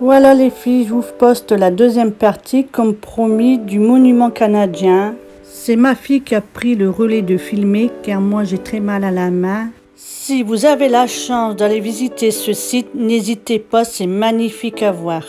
Voilà les filles, je vous poste la deuxième partie comme promis du monument canadien. C'est ma fille qui a pris le relais de filmer car moi j'ai très mal à la main. Si vous avez la chance d'aller visiter ce site, n'hésitez pas, c'est magnifique à voir.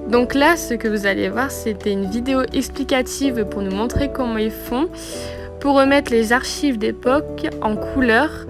Donc là, ce que vous allez voir, c'était une vidéo explicative pour nous montrer comment ils font pour remettre les archives d'époque en couleur.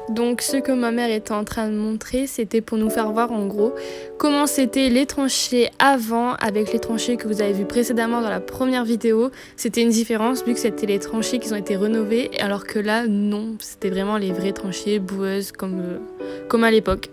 Donc ce que ma mère était en train de montrer, c'était pour nous faire voir en gros comment c'était les tranchées avant avec les tranchées que vous avez vues précédemment dans la première vidéo. C'était une différence vu que c'était les tranchées qui ont été rénovées alors que là non, c'était vraiment les vraies tranchées boueuses comme à l'époque.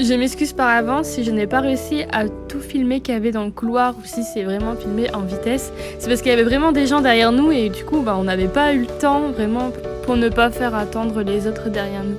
Je m'excuse par avance si je n'ai pas réussi à tout filmer qu'il y avait dans le couloir ou si c'est vraiment filmé en vitesse. C'est parce qu'il y avait vraiment des gens derrière nous et du coup on n'avait pas eu le temps vraiment pour ne pas faire attendre les autres derrière nous.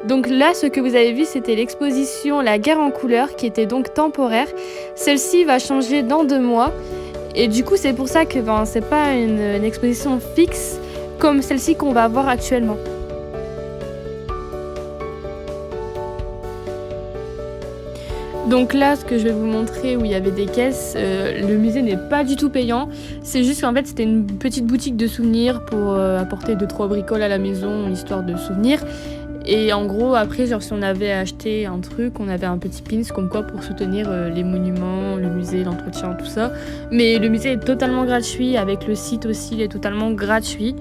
Donc là, ce que vous avez vu, c'était l'exposition La guerre en couleurs, qui était donc temporaire. Celle-ci va changer dans 2 mois. Et du coup, c'est pour ça que c'est pas une exposition fixe comme celle-ci qu'on va voir actuellement. Donc là, ce que je vais vous montrer où il y avait des caisses, le musée n'est pas du tout payant. C'est juste qu'en fait, c'était une petite boutique de souvenirs pour apporter 2-3 bricoles à la maison, histoire de souvenirs. Et en gros, après, genre, si on avait acheté un truc, on avait un petit pins comme quoi pour soutenir les monuments, le musée, l'entretien, tout ça. Mais le musée est totalement gratuit, avec le site aussi, il est totalement gratuit.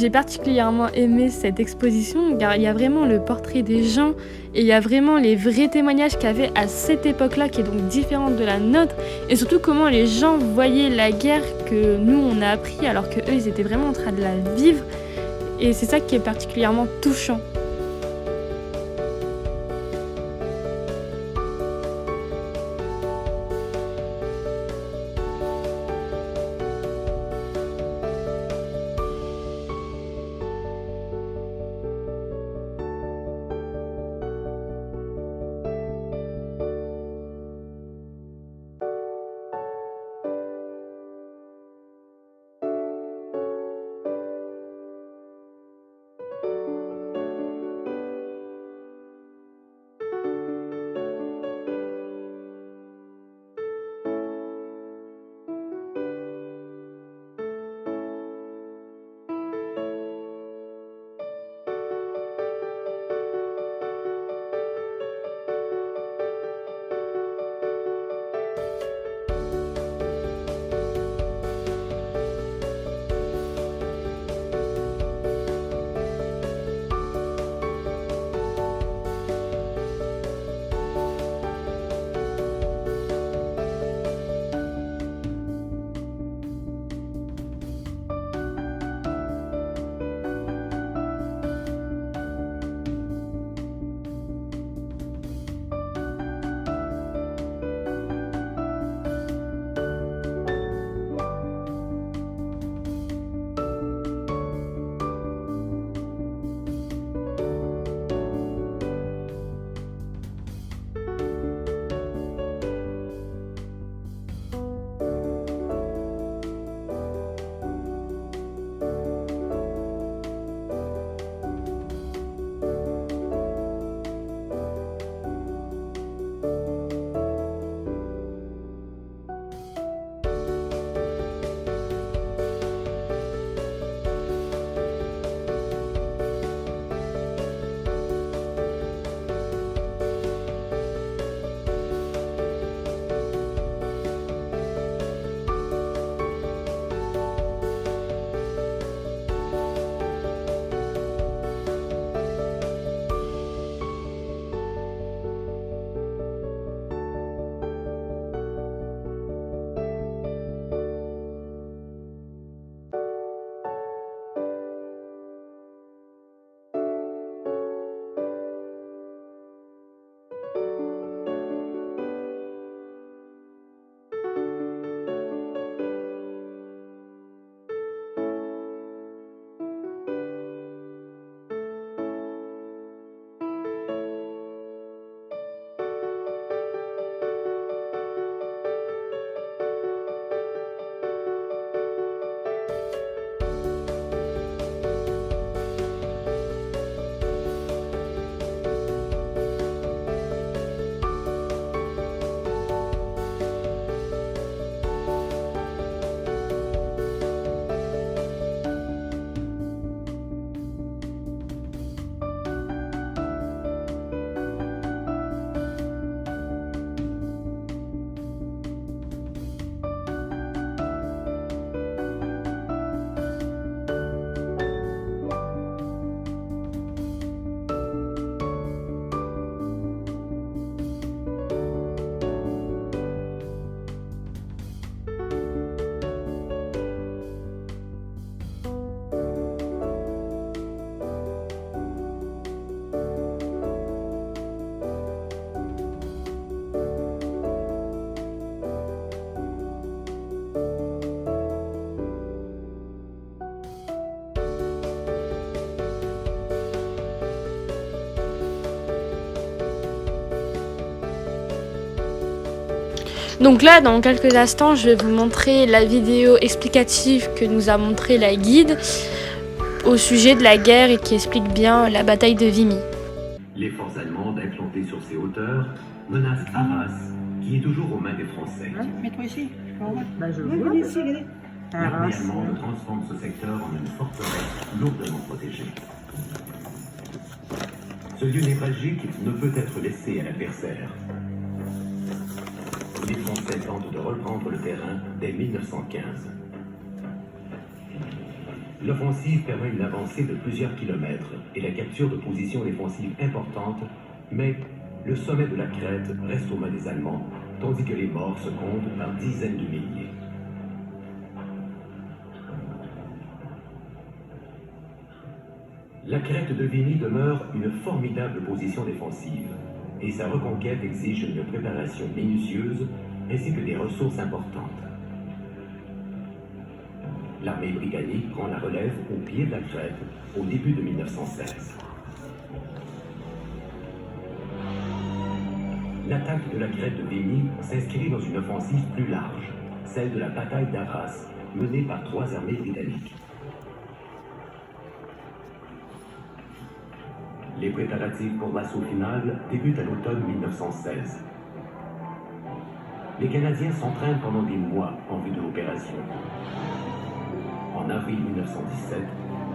J'ai particulièrement aimé cette exposition car il y a vraiment le portrait des gens et il y a vraiment les vrais témoignages qu'il y avait à cette époque-là qui est donc différente de la nôtre et surtout comment les gens voyaient la guerre que nous on a appris alors que eux ils étaient vraiment en train de la vivre et c'est ça qui est particulièrement touchant. Donc là, dans quelques instants, je vais vous montrer la vidéo explicative que nous a montré la guide au sujet de la guerre et qui explique bien la bataille de Vimy. Les forces allemandes implantées sur ces hauteurs menacent Arras, qui est toujours aux mains des Français. Mets-toi ici. Je vois. L'armée allemande transforme ce secteur en une forteresse lourdement protégée. Ce lieu névralgique ne peut être laissé à l'adversaire. Les Français tentent de reprendre le terrain dès 1915. L'offensive permet une avancée de plusieurs kilomètres et la capture de positions défensives importantes, mais le sommet de la crête reste aux mains des Allemands, tandis que les morts se comptent par dizaines de milliers. La crête de Vimy demeure une formidable position défensive, et sa reconquête exige une préparation minutieuse ainsi que des ressources importantes. L'armée britannique prend la relève au pied de la crête au début de 1916. L'attaque de la crête de Vimy s'inscrit dans une offensive plus large, celle de la bataille d'Arras, menée par 3 armées britanniques. Les préparatifs pour l'assaut final débutent à l'automne 1916. Les Canadiens s'entraînent pendant des mois en vue de l'opération. En avril 1917,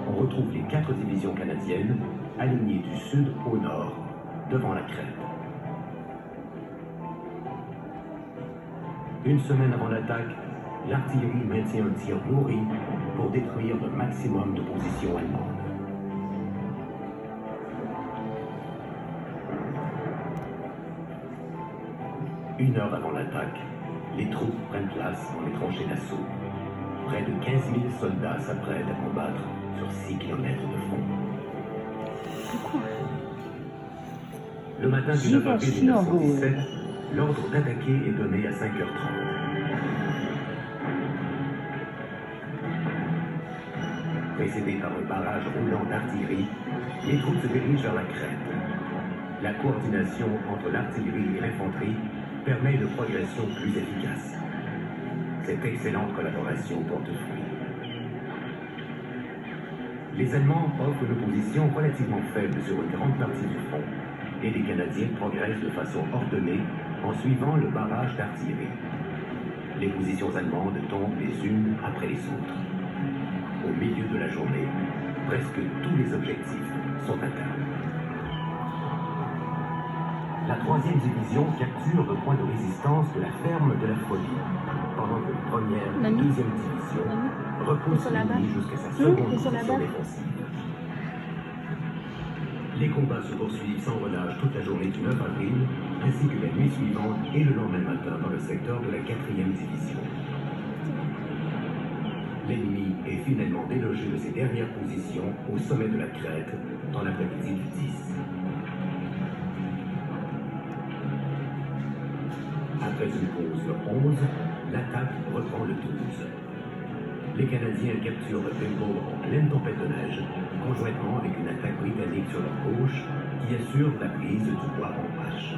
on retrouve les 4 divisions canadiennes alignées du sud au nord, devant la crête. Une semaine avant l'attaque, l'artillerie maintient un tir nourri pour détruire le maximum de positions allemandes. Une heure avant l'attaque, les troupes prennent place dans les tranchées d'assaut. Près de 15 000 soldats s'apprêtent à combattre sur 6 km de front. Le matin du 9 avril 1917, l'ordre d'attaquer est donné à 5h30. Précédés par un barrage roulant d'artillerie, les troupes se dirigent vers la crête. La coordination entre l'artillerie et l'infanterie permet une progression plus efficace. Cette excellente collaboration porte fruit. Les Allemands offrent une position relativement faible sur une grande partie du front, et les Canadiens progressent de façon ordonnée en suivant le barrage d'artillerie. Les positions allemandes tombent les unes après les autres. Au milieu de la journée, presque tous les objectifs sont atteints. La 3e division capture le point de résistance de la ferme de la Folie, pendant que la 1re et 2e division repoussent l'ennemi jusqu'à sa seconde position défensive. Les combats se poursuivent sans relâche toute la journée du 9 avril, ainsi que la nuit suivante et le lendemain matin dans le secteur de la 4e division. L'ennemi est finalement délogé de ses dernières positions au sommet de la crête dans l'après-midi du 10. Après une pause le 11, l'attaque reprend le 12. Les Canadiens capturent le Pimble en pleine tempête de neige, conjointement avec une attaque britannique sur leur gauche qui assure la prise du bois en hache.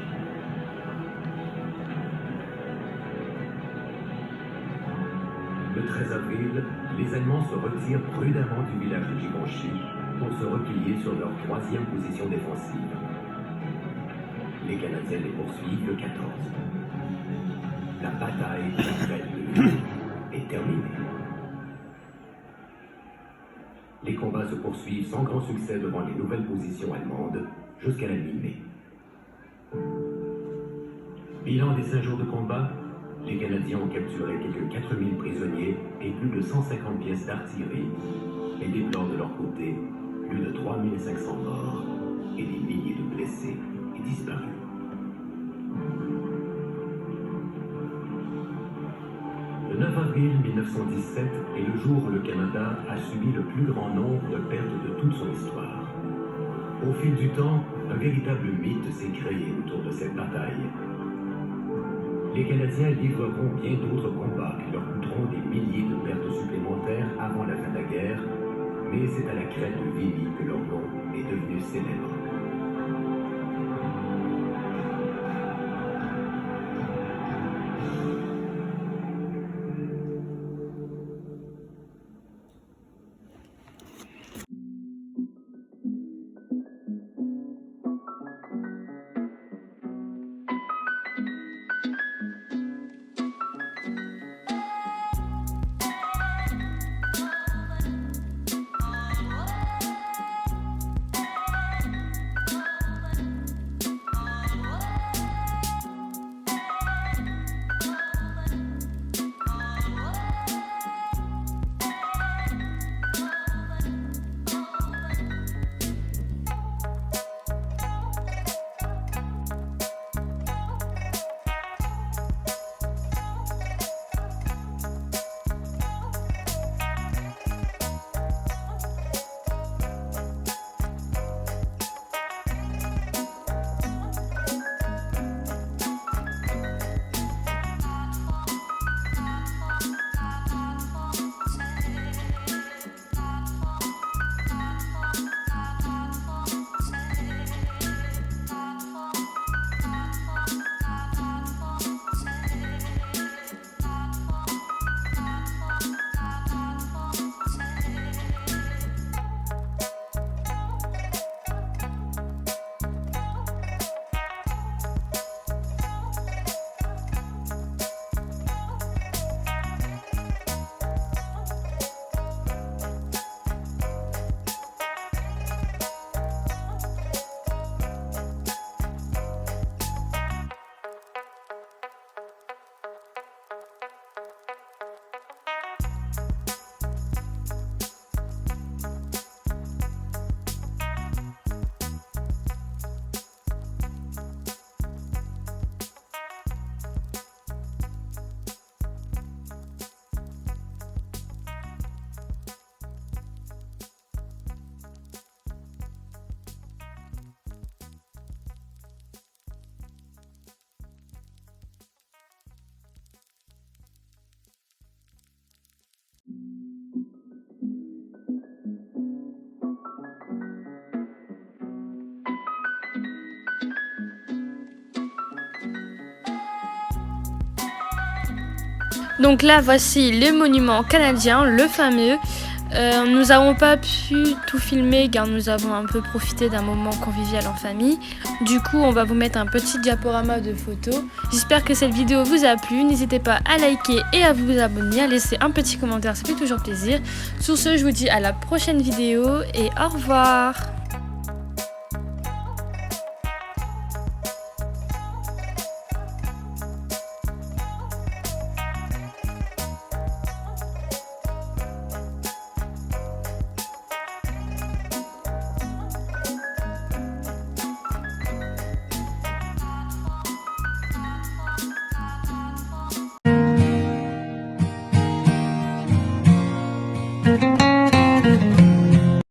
Le 13 avril, les Allemands se retirent prudemment du village de Givenchy pour se replier sur leur 3e position défensive. Les Canadiens les poursuivent le 14. La bataille de la crête de Vimy est terminée. Les combats se poursuivent sans grand succès devant les nouvelles positions allemandes jusqu'à la mi-mai. Bilan des 5 jours de combat, les Canadiens ont capturé quelques 4000 prisonniers et plus de 150 pièces d'artillerie et déplorent de leur côté plus de 3500 morts et des milliers de blessés et disparus. Le 9 avril 1917 est le jour où le Canada a subi le plus grand nombre de pertes de toute son histoire. Au fil du temps, un véritable mythe s'est créé autour de cette bataille. Les Canadiens livreront bien d'autres combats qui leur coûteront des milliers de pertes supplémentaires avant la fin de la guerre, mais c'est à la crête de Vimy que leur nom est devenu célèbre. Donc là, voici les monuments canadiens, le fameux. Nous n'avons pas pu tout filmer car nous avons un peu profité d'un moment convivial en famille. Du coup, on va vous mettre un petit diaporama de photos. J'espère que cette vidéo vous a plu. N'hésitez pas à liker et à vous abonner, à laisser un petit commentaire, ça fait toujours plaisir. Sur ce, je vous dis à la prochaine vidéo et au revoir.